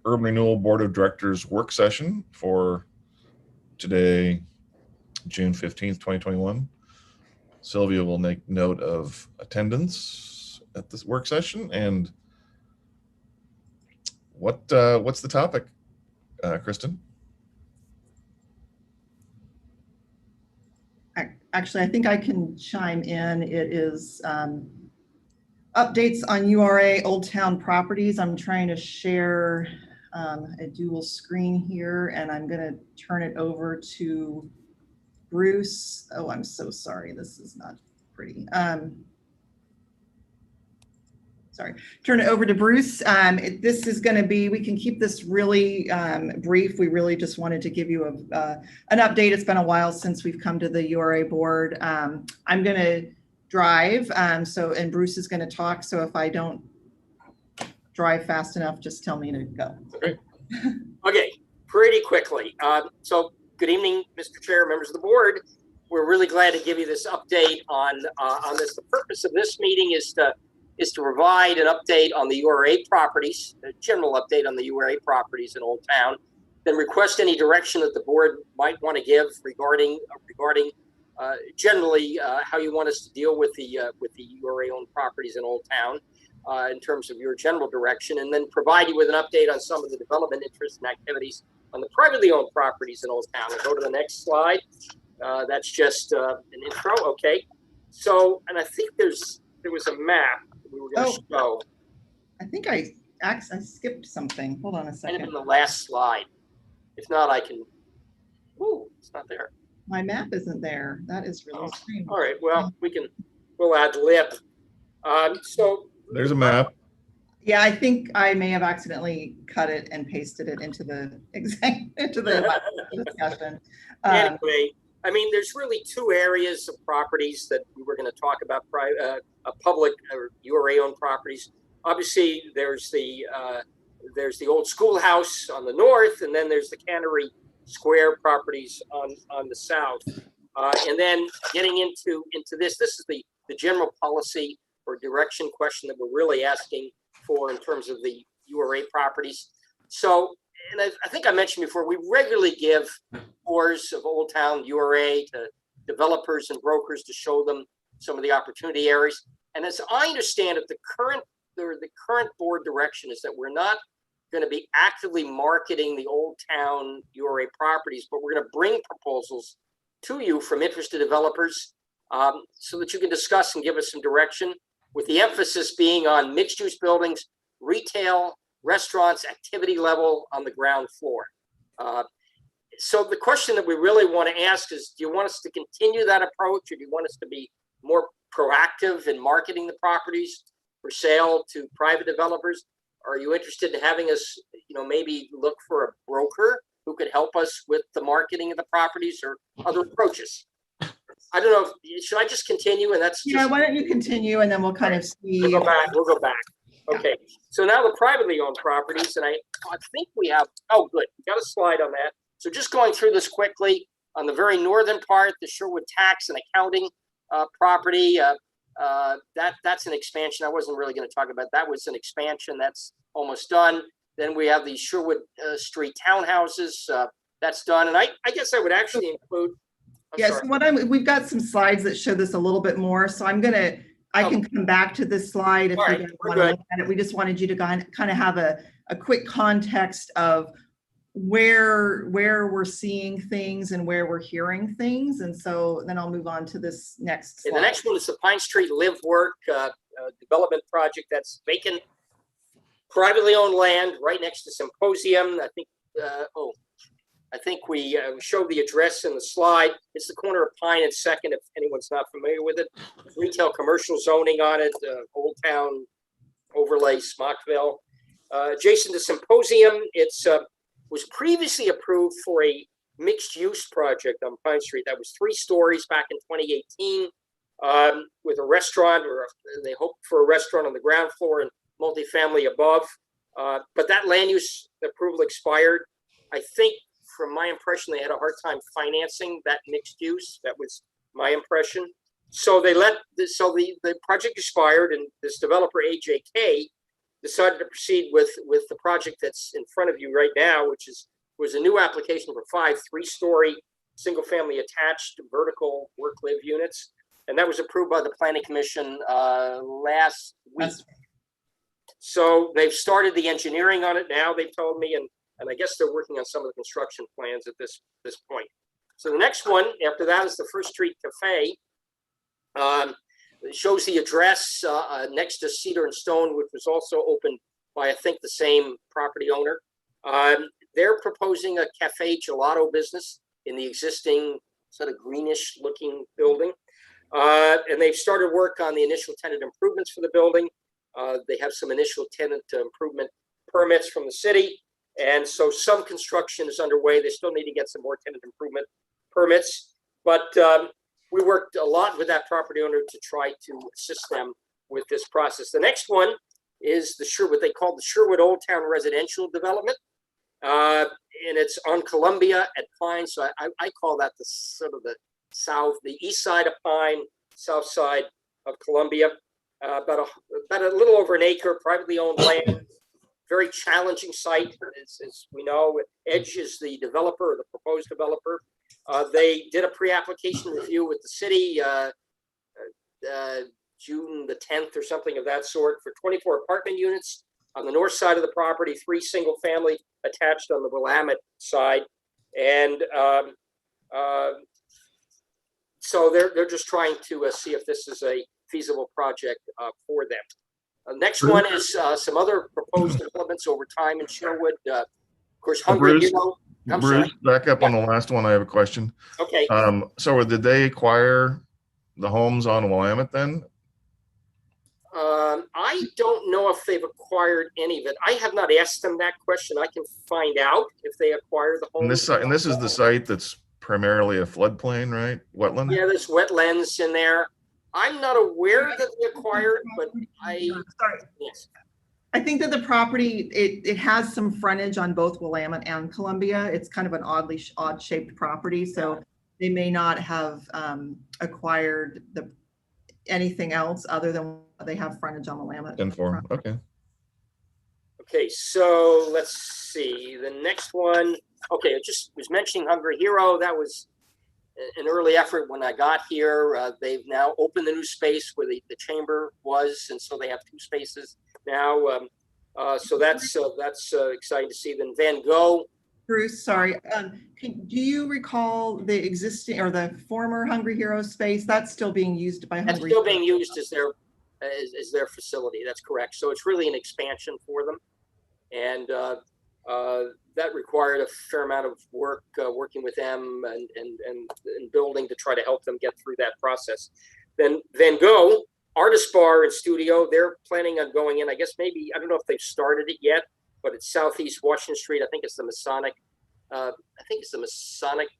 Urban Renewal Board of Directors work session for today, June 15th, 2021. Sylvia will make note of attendance at this work session. And what's the topic, Kristen? Actually, I think I can chime in. It is updates on URA Old Town properties. I'm trying to share a dual screen here, and I'm going to turn it over to Bruce. Oh, I'm so sorry. This is not pretty. Sorry, turn it over to Bruce. This is going to be, we can keep this really brief. We really just wanted to give you an update. It's been a while since we've come to the URA board. I'm going to drive, and Bruce is going to talk. So if I don't drive fast enough, just tell me to go. Okay. Okay, pretty quickly. So good evening, Mr. Chair, members of the board. We're really glad to give you this update on this. The purpose of this meeting is to provide an update on the URA properties, a general update on the URA properties in Old Town, then request any direction that the board might want to give regarding generally how you want us to deal with the URA owned properties in Old Town in terms of your general direction, and then provide you with an update on some of the development interests and activities on the privately owned properties in Old Town. We'll go to the next slide. That's just an intro. Okay. So, and I think there was a map we were going to show. I think I skipped something. Hold on a second. In the last slide. If not, I can. Ooh, it's not there. My map isn't there. That is really strange. All right. Well, we'll add lib. So there's a map. Yeah, I think I may have accidentally cut it and pasted it into the discussion. Anyway, I mean, there's really two areas of properties that we were going to talk about: public or URA-owned properties. Obviously, there's the old schoolhouse on the north, and then there's the Cannery Square properties on the south. And then getting into this is the general policy or direction question that we're really asking for in terms of the URA properties. So, and I think I mentioned before, we regularly give tours of Old Town URA to developers and brokers to show them some of the opportunity areas. And as I understand it, the current board direction is that we're not going to be actively marketing the Old Town URA properties, but we're going to bring proposals to you from interested developers so that you can discuss and give us some direction, with the emphasis being on mixed-use buildings, retail, restaurants, activity level on the ground floor. So the question that we really want to ask is, do you want us to continue that approach, or do you want us to be more proactive in marketing the properties for sale to private developers? Are you interested in having us, maybe look for a broker who could help us with the marketing of the properties, or other approaches? I don't know. Should I just continue? And that's why don't you continue, and then we'll kind of see. We'll go back. Okay. So now the privately owned properties, and I think we have. Oh, good. We got a slide on that. So just going through this quickly, on the very northern part, the Sherwood tax and accounting property. That's an expansion. I wasn't really going to talk about that. Was an expansion that's almost done. Then we have the Sherwood Street townhouses. That's done. And I guess I would actually include. Yes, we've got some slides that show this a little bit more. So I can come back to this slide if you guys want to look at it. We just wanted you to kind of have a quick context of where we're seeing things and where we're hearing things. And so then I'll move on to this next slide. And the next one is the Pine Street Live Work development project that's vacant, privately owned land right next to Symposium. I think we showed the address in the slide. It's the corner of Pine and Second, if anyone's not familiar with it. Retail commercial zoning on it, Old Town overlay, Smockville. Adjacent to Symposium, it's was previously approved for a mixed-use project on Pine Street that was 3 stories back in 2018 with a restaurant, or they hoped for a restaurant on the ground floor and multifamily above. But that land use approval expired. I think, from my impression, they had a hard time financing that mixed use. That was my impression. So the project expired, and this developer, AJK, decided to proceed with the project that's in front of you right now, which was a new application for 5 3-story single-family attached vertical work-live units, and that was approved by the Planning Commission last week. So they've started the engineering on it now, they've told me, and I guess they're working on some of the construction plans at this point. So the next one after that is the First Street Cafe. It shows the address next to Cedar and Stone, which was also opened by, I think, the same property owner. They're proposing a cafe gelato business in the existing sort of greenish looking building. And they've started work on the initial tenant improvements for the building. They have some initial tenant improvement permits from the city. And so some construction is underway. They still need to get some more tenant improvement permits. But we worked a lot with that property owner to try to assist them with this process. The next one is what they call the Sherwood Old Town Residential Development. And it's on Columbia at Pine. So I call that the sort of the east side of Pine, south side of Columbia. About a little over an acre, privately owned land. Very challenging site, as we know. Edge is the developer, or the proposed developer. They did a pre-application review with the city June the 10th or something of that sort for 24 apartment units on the north side of the property, 3 single family attached on the Willamette side. And so they're just trying to see if this is a feasible project for them. Next one is some other proposed developments over time in Sherwood. Of course, Hungry Hero. Bruce, back up on the last one. I have a question. Okay. So did they acquire the homes on Willamette then? I don't know if they've acquired any of it. I have not asked them that question. I can find out if they acquire the homes. And this is the site that's primarily a floodplain, right? Wetland? Yeah, there's wetlands in there. I'm not aware that they acquired, but yes. I think that the property, it has some frontage on both Willamette and Columbia. It's kind of an odd shaped property. So they may not have acquired anything else other than they have frontage on Willamette. Okay. Okay, so let's see. The next one. Okay, I just was mentioning Hungry Hero. That was an early effort when I got here. They've now opened the new space where the chamber was, and so they have 2 spaces now. So that's exciting to see. Then Van Gogh. Bruce, sorry. Do you recall the existing or the former Hungry Hero space that's still being used by Hungry? That's still being used as their facility. That's correct. So it's really an expansion for them, and that required a fair amount of work working with them and building to try to help them get through that process. Then Van Gogh Artist Bar and Studio, they're planning on going in. I guess maybe, I don't know if they've started it yet, but it's Southeast Washington Street. I think it's the Masonic.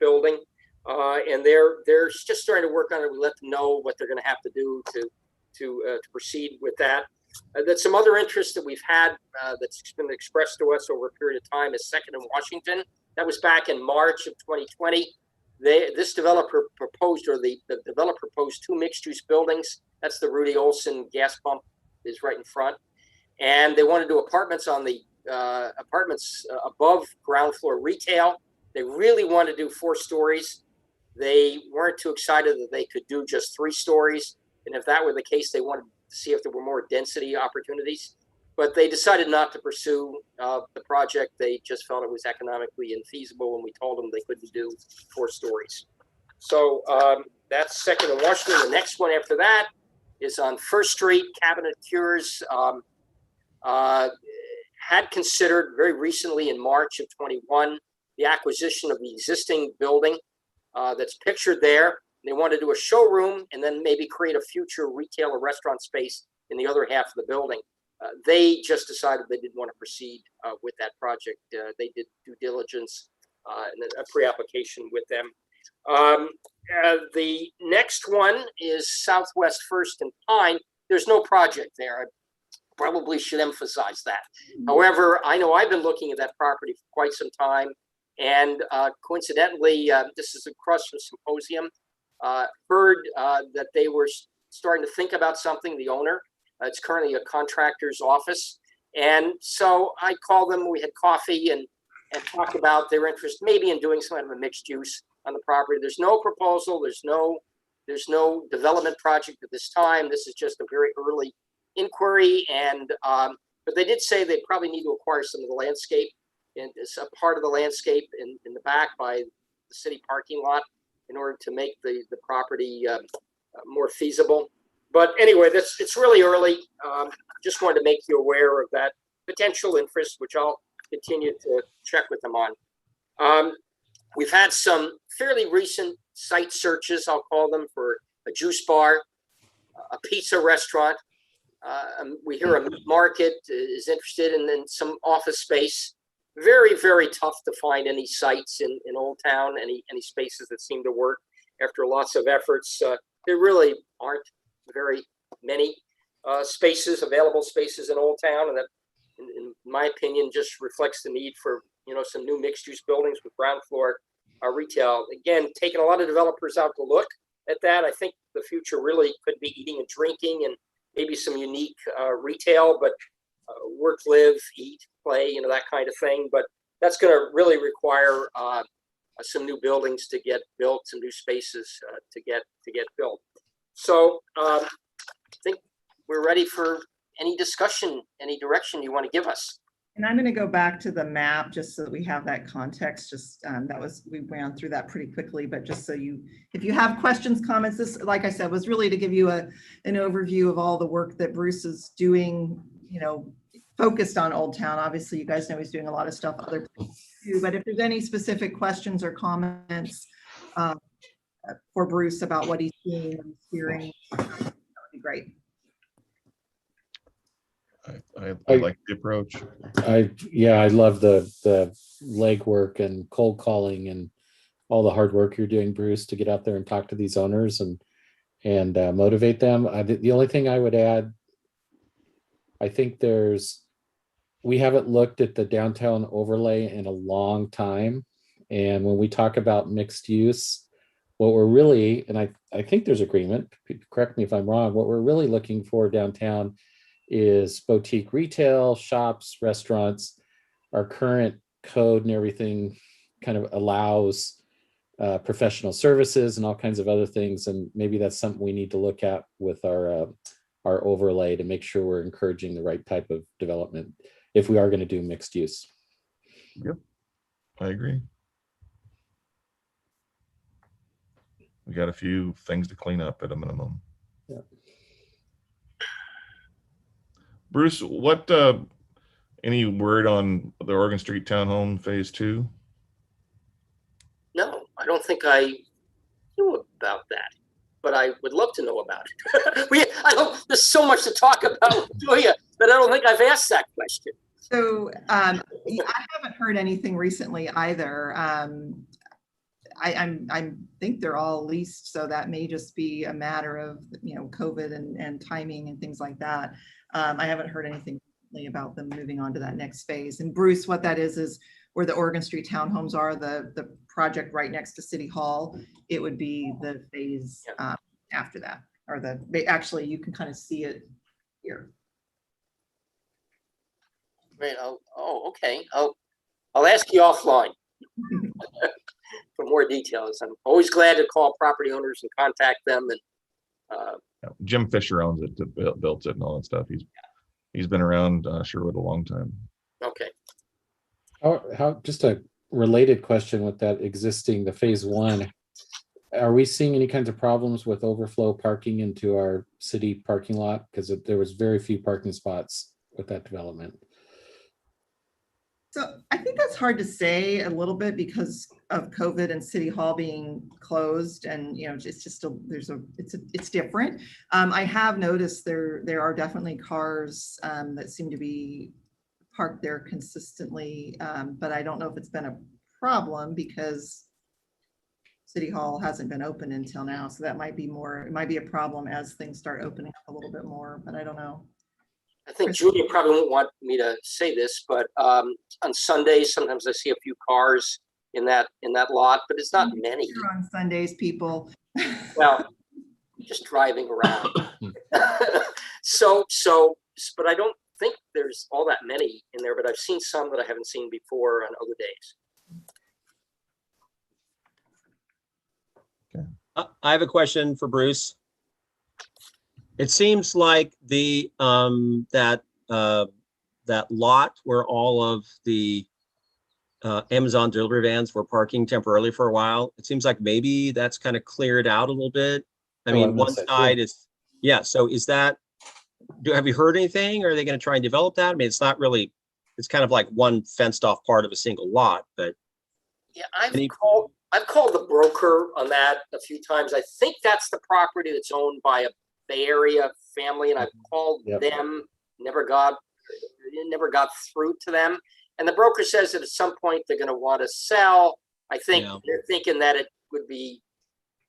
Building, and they're just starting to work on it. We let them know what they're going to have to do to proceed with that. That's some other interest that we've had that's been expressed to us over a period of time is Second and Washington. That was back in March of 2020. This developer proposed, or the developer proposed 2 mixed-use buildings. That's the Rudy Olson gas pump is right in front, and they want to do apartments on the apartments above ground floor retail. They really want to do 4 stories. They weren't too excited that they could do just 3 stories, and if that were the case, they wanted to see if there were more density opportunities. But they decided not to pursue the project. They just felt it was economically infeasible, and we told them they couldn't do 4 stories. So that's Second and Washington. The next one after that is on First Street. Cabinet Cures had considered very recently in March of 21 the acquisition of the existing building that's pictured there. They want to do a showroom and then maybe create a future retail or restaurant space in the other half of the building. They just decided they didn't want to proceed with that project. They did due diligence and a pre-application with them. The next one is Southwest First and Pine. There's no project there. I probably should emphasize that. However, I know I've been looking at that property for quite some time, and coincidentally, this is across from Symposium. Heard that they were starting to think about something, the owner. It's currently a contractor's office, And so I called them, we had coffee and talked about their interest maybe in doing some kind of a mixed use on the property. There's no proposal, there's no development project at this time. This is just a very early inquiry, and but they did say they probably need to acquire some of the landscape, and it's a part of the landscape in the back by the city parking lot in order to make the property more feasible. But anyway, it's really early. Just wanted to make you aware of that potential interest, which I'll continue to check with them on. We've had some fairly recent site searches, I'll call them, for a juice bar, a pizza restaurant. We hear a meat market is interested in some office space. Very, very tough to find any sites in Old Town, any spaces that seem to work after lots of efforts. There really aren't very many available spaces in Old Town, and that, in my opinion, just reflects the need for some new mixed-use buildings with ground floor retail. Again, taking a lot of developers out to look at that. I think the future really could be eating and drinking and maybe some unique retail, but work, live, eat, play, that kind of thing. But that's going to really require some new buildings to get built, some new spaces to get built. So I think we're ready for any discussion, any direction you want to give us. And I'm going to go back to the map just so that we have that context. Just we ran through that pretty quickly, but just so if you have questions, comments, this, like I said, was really to give you an overview of all the work that Bruce is doing, focused on Old Town. Obviously, you guys know he's doing a lot of stuff other places too, but if there's any specific questions or comments for Bruce about what he's seeing and hearing, that would be great. I like the approach. I love the legwork and cold calling and all the hard work you're doing, Bruce, to get out there and talk to these owners and motivate them. The only thing I would add, I think we haven't looked at the downtown overlay in a long time. And when we talk about mixed use, what we're really, and I think there's agreement, correct me if I'm wrong, what we're really looking for downtown is boutique retail, shops, restaurants. Our current code and everything kind of allows professional services and all kinds of other things. And maybe that's something we need to look at with our overlay to make sure we're encouraging the right type of development if we are going to do mixed use. Yep, I agree. We got a few things to clean up at a minimum. Yeah. Bruce, what any word on the Oregon Street Townhome Phase 2? No, I don't think I knew about that, but I would love to know about it. There's so much to talk about, Julia, that I don't think I've asked that question. So I haven't heard anything recently either. I think they're all leased, so that may just be a matter of COVID and timing and things like that. I haven't heard anything about them moving on to that next phase. And Bruce, what that is where the Oregon Street townhomes are, the project right next to City Hall. It would be the phase after that, or actually you can kind of see it here. Right. Okay. I'll ask you offline for more details. I'm always glad to call property owners and contact them. And Jim Fisher owns it, built it, and all that stuff. He's been around Sherwood a long time. Okay. How just a related question with that the phase 1, are we seeing any kinds of problems with overflow parking into our city parking lot? Because there was very few parking spots with that development. So I think that's hard to say a little bit because of COVID and City Hall being closed, and it's different. I have noticed there are definitely cars that seem to be parked there consistently, but I don't know if it's been a problem because City Hall hasn't been open until now. So that might be a problem as things start opening up a little bit more, but I don't know. I think Julia probably won't want me to say this, but on Sundays, sometimes I see a few cars in that lot, but it's not many. Here on Sundays, people. Well, just driving around. But I don't think there's all that many in there, but I've seen some that I haven't seen before on other days. I have a question for Bruce. It seems like the that lot where all of the Amazon delivery vans were parking temporarily for a while, it seems like maybe that's kind of cleared out a little bit. I mean, one side is, yeah. So is that, have you heard anything? Or are they going to try and develop that? I mean, it's not really, it's kind of like one fenced off part of a single lot, but. Yeah, I've called the broker on that a few times. I think that's the property that's owned by a Bay Area family, and I've called them, never got through to them. And the broker says that at some point they're going to want to sell. I think they're thinking that it would be,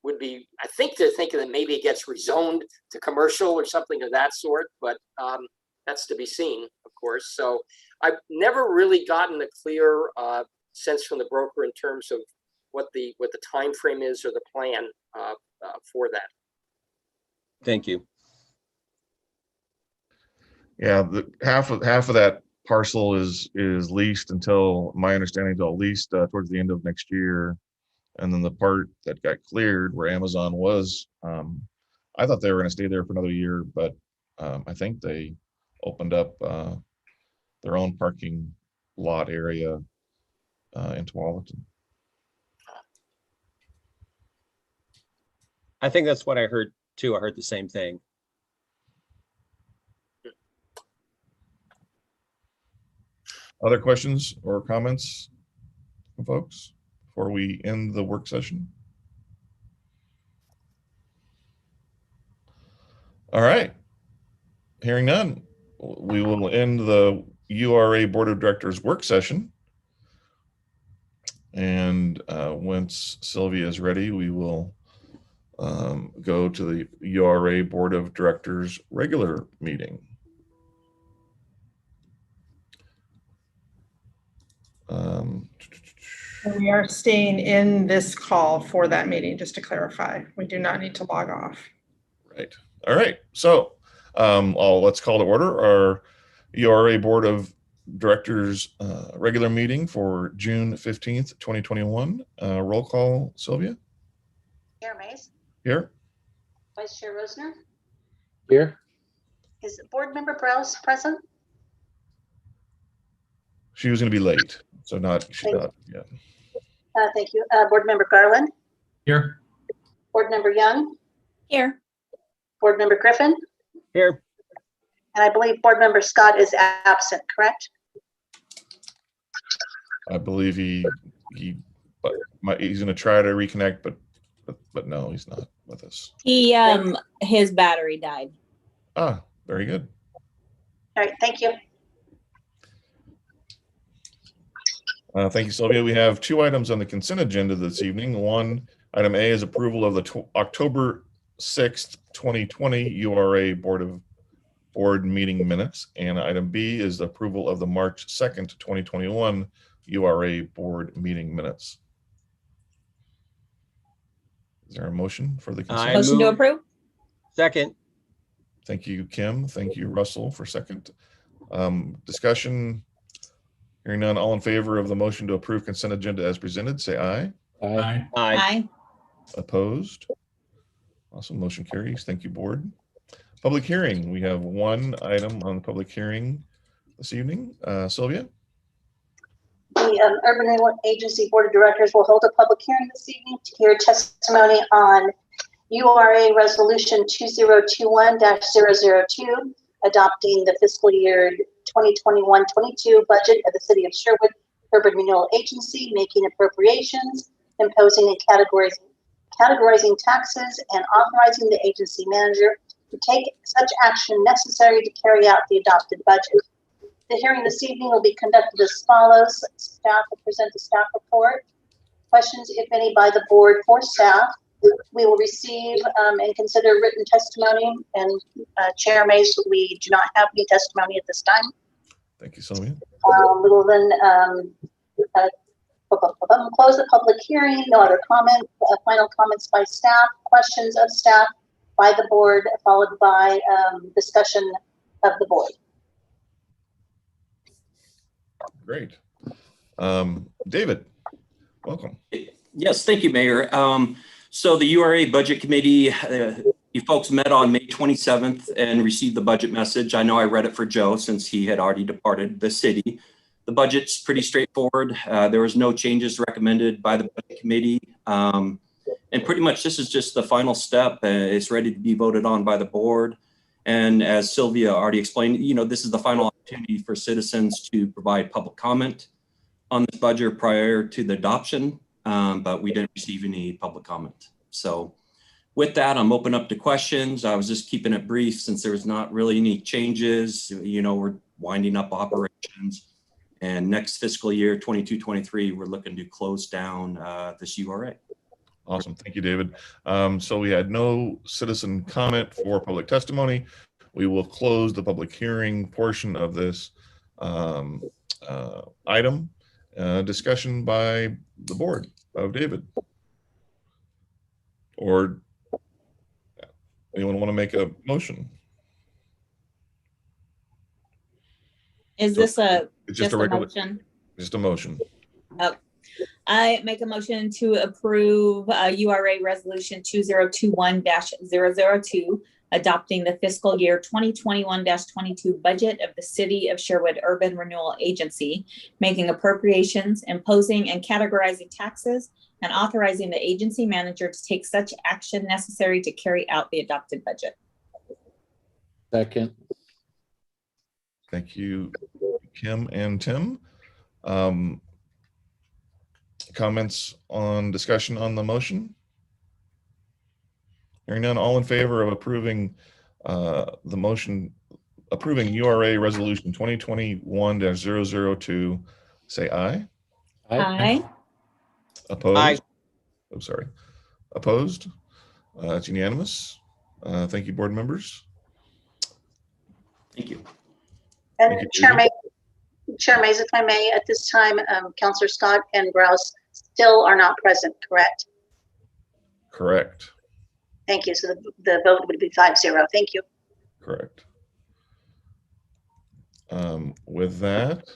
I think they're thinking that maybe it gets rezoned to commercial or something of that sort, but that's to be seen, of course. So I've never really gotten a clear sense from the broker in terms of what the time frame is or the plan for that. Thank you. Yeah, half of that parcel is leased until, my understanding, until at least towards the end of next year. And then the part that got cleared where Amazon was, I thought they were going to stay there for another year, but I think they opened up their own parking lot area in Tualatin. I think that's what I heard too. I heard the same thing. Other questions or comments from folks before we end the work session? All right. Hearing none, we will end the URA Board of Directors work session. And once Sylvia is ready, we will go to the URA Board of Directors regular meeting. We are staying in this call for that meeting, just to clarify. We do not need to log off. Right. All right. So let's call to order our URA Board of Directors regular meeting for June 15th, 2021. Roll call, Sylvia. Chair Mays. Here. Vice Chair Rosner. Here. Is Board Member Browse present? She was going to be late, so she's not yet. Thank you. Board Member Garland. Here. Board Member Young. Here. Board Member Griffin. Here. And I believe Board Member Scott is absent, correct? I believe he's going to try to reconnect, but no, he's not with us. His battery died. Ah, very good. All right, thank you. Thank you, Sylvia. We have two items on the consent agenda this evening. One, item A is approval of the October 6th, 2020 URA Board meeting minutes. And item B is the approval of the March 2nd, 2021 URA Board meeting minutes. Is there a motion for the consent? Motion to approve? Second. Thank you, Kim. Thank you, Russell, for second. Discussion. Hearing none, all in favor of the motion to approve consent agenda as presented, say aye. Aye. Aye. Opposed? Awesome, motion carries. Thank you, board. Public hearing. We have one item on the public hearing this evening. Sylvia? The Urban Renewal Agency Board of Directors will hold a public hearing this evening to hear testimony on URA Resolution 2021-002, adopting the fiscal year 2021-22 budget of the City of Sherwood Urban Renewal Agency, making appropriations, imposing and categorizing taxes, and authorizing the agency manager to take such action necessary to carry out the adopted budget. The hearing this evening will be conducted as follows. Staff will present the staff report. Questions, if any, by the board for staff. We will receive and consider written testimony. And Chair Mays, we do not have any testimony at this time. Thank you, Sylvia. We will then close the public hearing. No other comment. Final comments by staff. Questions of staff by the board, followed by discussion of the board. Great. David, welcome. Yes, thank you, Mayor. So the URA Budget Committee, you folks met on May 27th and received the budget message. I know I read it for Joe since he had already departed the city. The budget's pretty straightforward. There was no changes recommended by the Budget Committee. And pretty much this is just the final step. It's ready to be voted on by the board. And as Sylvia already explained, you know, this is the final opportunity for citizens to provide public comment on this budget prior to the adoption. But we didn't receive any public comment. So with that, I'm open up to questions. I was just keeping it brief since there was not really any changes. You know, we're winding up operations. And next fiscal year, 22-23, we're looking to close down this URA. Awesome. Thank you, David. So we had no citizen comment for public testimony. We will close the public hearing portion of this item. Discussion by the board of David. Or anyone want to make a motion? Is this It's just a regular, motion? just a motion. Oh, I make a motion to approve URA Resolution 2021-002, adopting the fiscal year 2021-22 budget of the City of Sherwood Urban Renewal Agency, making appropriations, imposing and categorizing taxes, and authorizing the agency manager to take such action necessary to carry out the adopted budget. Second. Thank you, Kim and Tim. Comments on discussion on the motion? Hearing none, all in favor of approving the motion, approving URA Resolution 2021-002, say aye. Aye. Opposed? Aye. I'm sorry. Opposed? It's unanimous. Thank you, board members. Thank you. And Thank you, Chair Mays, if I may, at this time, Councillor Scott and Grouse still are not present, correct? Correct. Thank you. So the vote would be 5-0. Thank you. Correct. With that,